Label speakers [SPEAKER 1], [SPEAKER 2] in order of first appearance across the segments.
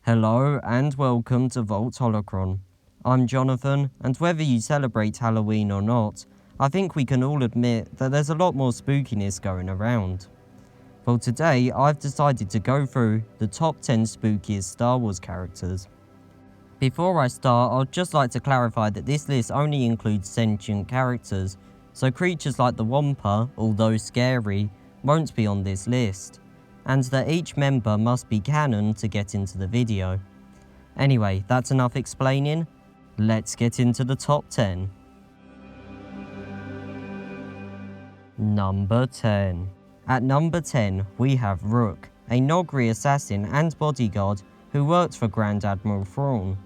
[SPEAKER 1] Hello and welcome to Vault Holocron. I'm Jonathan, and whether you celebrate Halloween or not, I think we can all admit that there's a lot more spookiness going around. Well, today I've decided to go through the top 10 spookiest Star Wars characters. Before I start, I'd just like to clarify that this list only includes sentient characters, so creatures like the Wampa, although scary, won't be on this list, and that each member must be canon to get into the video. Anyway, that's enough explaining. Let's get into the top 10. Number 10. At number 10, we have Rook, a Nogri assassin and bodyguard who worked for Grand Admiral Thrawn.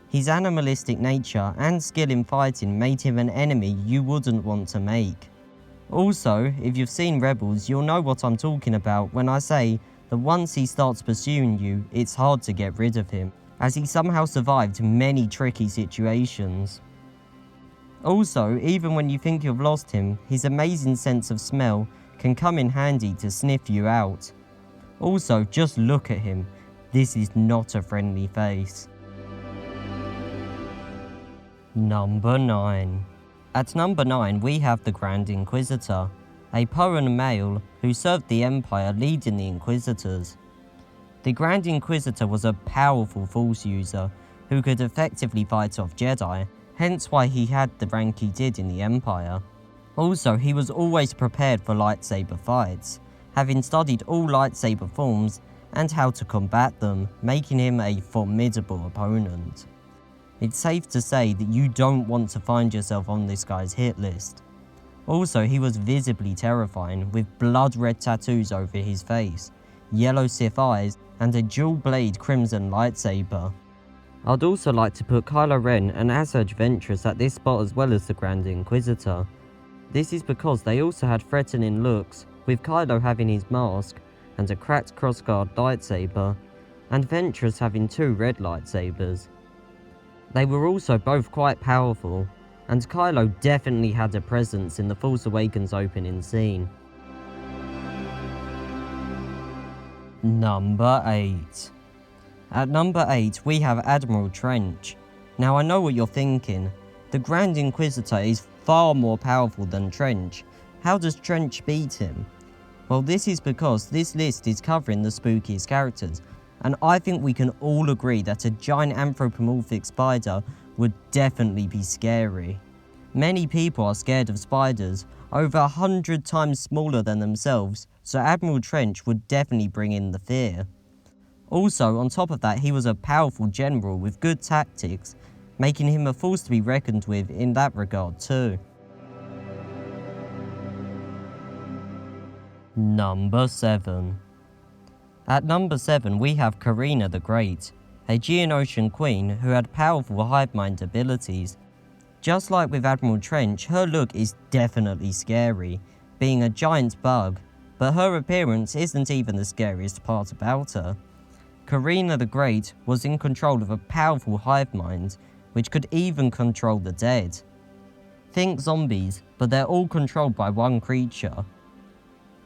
[SPEAKER 1] His animalistic nature and skill in fighting made him an enemy you wouldn't want to make. Also, if you've seen Rebels, you'll know what I'm talking about when I say that once he starts pursuing you, it's hard to get rid of him, as he somehow survived many tricky situations. Also, even when you think you've lost him, his amazing sense of smell can come in handy to sniff you out. Also, just look at him. This is not a friendly face. Number 9. At number 9, we have the Grand Inquisitor, a Poan male who served the Empire leading the Inquisitors. The Grand Inquisitor was a powerful Force user who could effectively fight off Jedi, hence why he had the rank he did in the Empire. Also, he was always prepared for lightsaber fights, having studied all lightsaber forms and how to combat them, making him a formidable opponent. It's safe to say that you don't want to find yourself on this guy's hit list. Also, he was visibly terrifying, with blood-red tattoos over his face, yellow Sith eyes, and a dual-blade crimson lightsaber. I'd also like to put Kylo Ren and Asajj Ventress at this spot as well as the Grand Inquisitor. This is because they also had threatening looks, with Kylo having his mask and a cracked crossguard lightsaber, and Ventress having two red lightsabers. They were also both quite powerful, and Kylo definitely had a presence in the Force Awakens opening scene. Number 8. At number 8, we have Admiral Trench. Now I know what you're thinking. The Grand Inquisitor is far more powerful than Trench. How does Trench beat him? Well, this is because this list is covering the spookiest characters, and I think we can all agree that a giant anthropomorphic spider would definitely be scary. Many people are scared of spiders, over 100 times smaller than themselves, so Admiral Trench would definitely bring in the fear. Also, on top of that, he was a powerful general with good tactics, making him a force to be reckoned with in that regard too. Number 7. At number 7, we have Karina the Great, a Geonosian queen who had powerful hive mind abilities. Just like with Admiral Trench, her look is definitely scary, being a giant bug, but her appearance isn't even the scariest part about her. Karina the Great was in control of a powerful hive mind, which could even control the dead. Think zombies, but they're all controlled by one creature.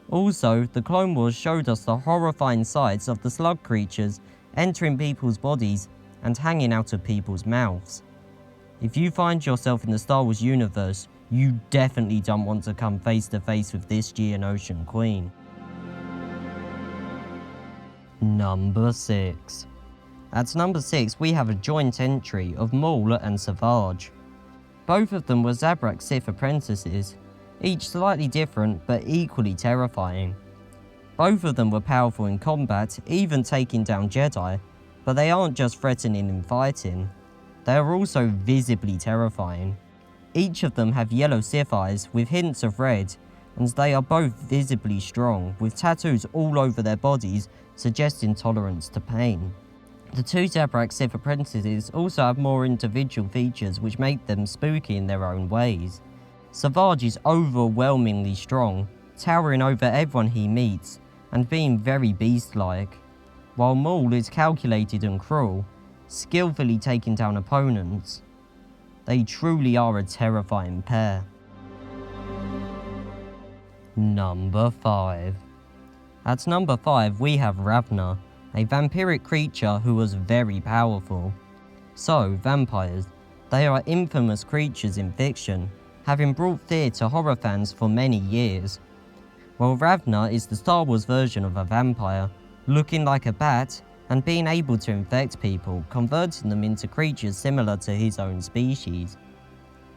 [SPEAKER 1] Also, the Clone Wars showed us the horrifying sights of the slug creatures entering people's bodies and hanging out of people's mouths. If you find yourself in the Star Wars universe, you definitely don't want to come face to face with this Geonosian queen. Number 6. At number 6, we have a joint entry of Maul and Savage. Both of them were Zabrak Sith apprentices, each slightly different but equally terrifying. Both of them were powerful in combat, even taking down Jedi, but they aren't just threatening in fighting. They are also visibly terrifying. Each of them have yellow Sith eyes with hints of red, and they are both visibly strong, with tattoos all over their bodies suggesting tolerance to pain. The two Zabrak Sith apprentices also have more individual features which make them spooky in their own ways. Savage is overwhelmingly strong, towering over everyone he meets, and being very beast-like, while Maul is calculated and cruel, skillfully taking down opponents. They truly are a terrifying pair. Number 5. At number 5, we have Ravna, a vampiric creature who was very powerful. So, vampires, they are infamous creatures in fiction, having brought fear to horror fans for many years. Well, Ravna is the Star Wars version of a vampire, looking like a bat and being able to infect people, converting them into creatures similar to his own species.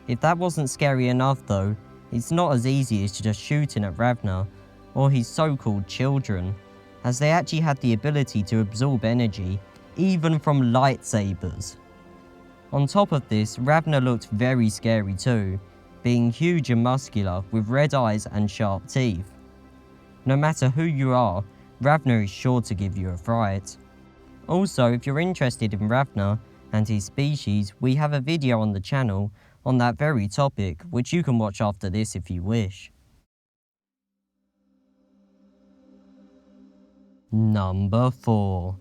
[SPEAKER 1] If that wasn't scary enough though, it's not as easy as just shooting at Ravna or his so-called children, as they actually had the ability to absorb energy, even from lightsabers. On top of this, Ravna looked very scary too, being huge and muscular with red eyes and sharp teeth. No matter who you are, Ravna is sure to give you a fright. Also, if you're interested in Ravna and his species, we have a video on the channel on that very topic, which you can watch after this if you wish. Number 4.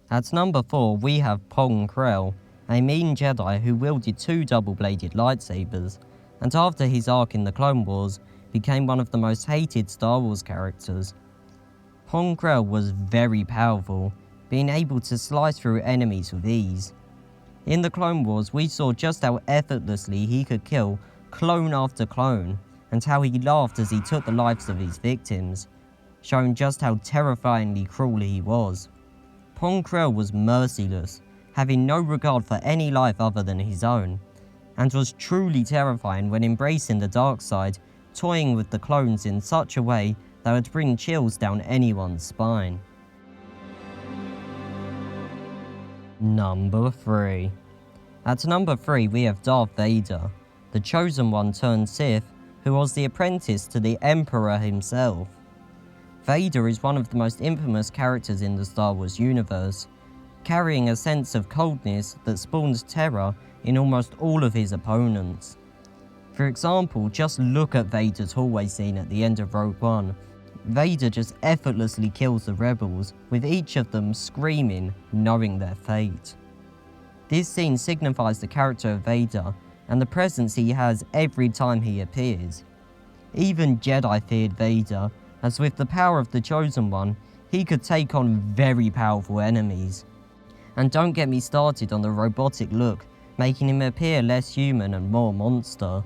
[SPEAKER 1] At number 4 we have Pong Krell, a mean Jedi who wielded 2 double-bladed lightsabers, and after his arc in the Clone Wars, became one of the most hated Star Wars characters. Pong Krell was very powerful, being able to slice through enemies with ease. In the Clone Wars, we saw just how effortlessly he could kill clone after clone, and how he laughed as he took the lives of his victims, showing just how terrifyingly cruel he was. Pong Krell was merciless, having no regard for any life other than his own, and was truly terrifying when embracing the dark side, toying with the clones in such a way that would bring chills down anyone's spine. Number 3. At number 3 we have Darth Vader, the chosen one turned Sith, who was the apprentice to the Emperor himself. Vader is one of the most infamous characters in the Star Wars universe, carrying a sense of coldness that spawns terror in almost all of his opponents. For example, just look at Vader's hallway scene at the end of Rogue One. Vader just effortlessly kills the rebels, with each of them screaming, knowing their fate. This scene signifies the character of Vader and the presence he has every time he appears. Even Jedi feared Vader, as with the power of the Chosen One, he could take on very powerful enemies. And don't get me started on the robotic look, making him appear less human and more monster.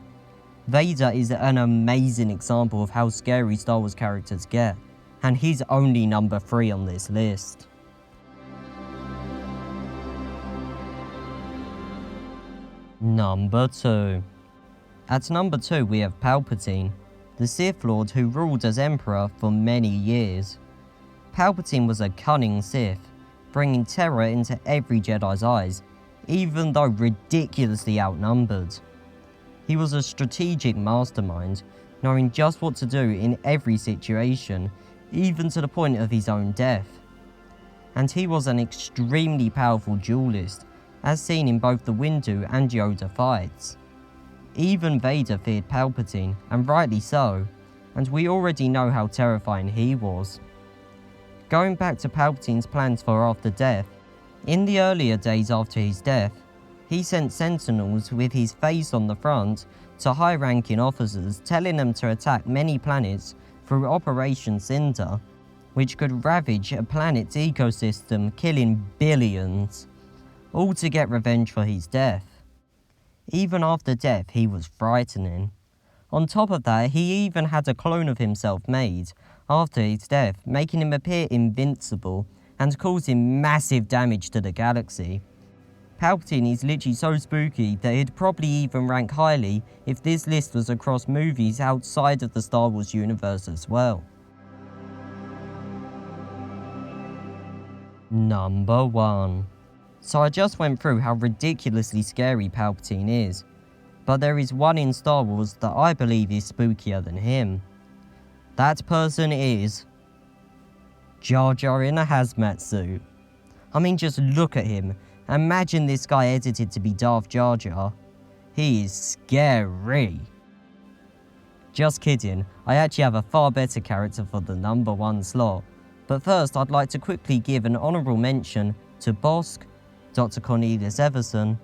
[SPEAKER 1] Vader is an amazing example of how scary Star Wars characters get, and he's only number 3 on this list. Number 2. At number 2 we have Palpatine, the Sith Lord who ruled as Emperor for many years. Palpatine was a cunning Sith, bringing terror into every Jedi's eyes, even though ridiculously outnumbered. He was a strategic mastermind, knowing just what to do in every situation, even to the point of his own death. And he was an extremely powerful duelist, as seen in both the Windu and Yoda fights. Even Vader feared Palpatine, and rightly so, and we already know how terrifying he was. Going back to Palpatine's plans for after death, in the earlier days after his death, he sent sentinels with his face on the front to high-ranking officers, telling them to attack many planets through Operation Cinder, which could ravage a planet's ecosystem, killing billions, all to get revenge for his death. Even after death, he was frightening. On top of that, he even had a clone of himself made after his death, making him appear invincible and causing massive damage to the galaxy. Palpatine is literally so spooky that he'd probably even rank highly if this list was across movies outside of the Star Wars universe as well. Number 1. So I just went through how ridiculously scary Palpatine is, but there is one in Star Wars that I believe is spookier than him. That person is Jar Jar in a hazmat suit. I mean, just look at him. Imagine this guy edited to be Darth Jar Jar. He is scary. Just kidding, I actually have a far better character for the number 1 slot. But first, I'd like to quickly give an honourable mention to Bosk, Dr. Cornelius Everson,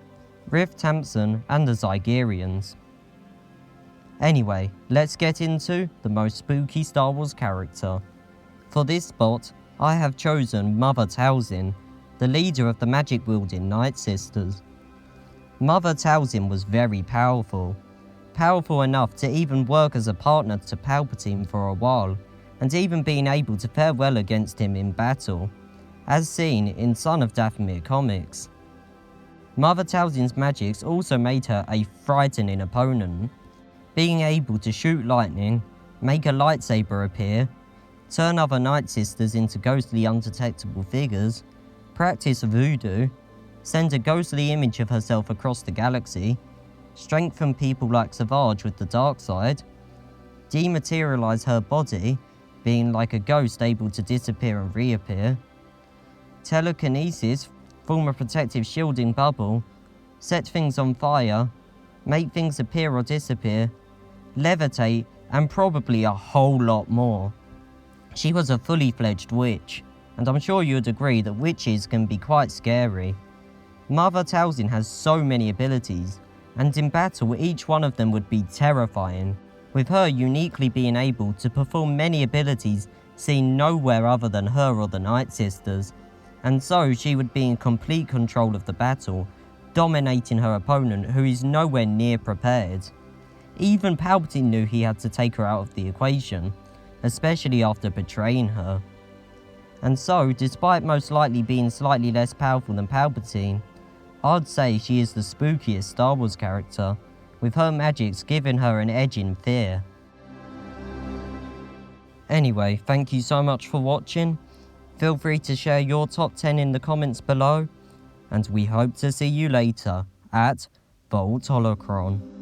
[SPEAKER 1] Riff Tampson, and the Zygerians. Anyway, let's get into the most spooky Star Wars character. For this spot, I have chosen Mother Talzin, the leader of the magic-wielding Night Sisters. Mother Talzin was very powerful enough to even work as a partner to Palpatine for a while, and even being able to fare well against him in battle, as seen in Son of Dathomir comics. Mother Talzin's magics also made her a frightening opponent, being able to shoot lightning, make a lightsaber appear, turn other Night Sisters into ghostly undetectable figures, practice voodoo, send a ghostly image of herself across the galaxy, strengthen people like Savage with the dark side, dematerialize her body, being like a ghost able to disappear and reappear, telekinesis, form a protective shielding bubble, set things on fire, make things appear or disappear, levitate, and probably a whole lot more. She was a fully fledged witch, and I'm sure you'd agree that witches can be quite scary. Mother Talzin has so many abilities, and in battle each one of them would be terrifying, with her uniquely being able to perform many abilities seen nowhere other than her or the Night Sisters, and so she would be in complete control of the battle, dominating her opponent who is nowhere near prepared. Even Palpatine knew he had to take her out of the equation, especially after betraying her. And so, despite most likely being slightly less powerful than Palpatine, I'd say she is the spookiest Star Wars character, with her magics giving her an edge in fear. Anyway, thank you so much for watching. Feel free to share your top 10 in the comments below, and we hope to see you later at Vault Holocron.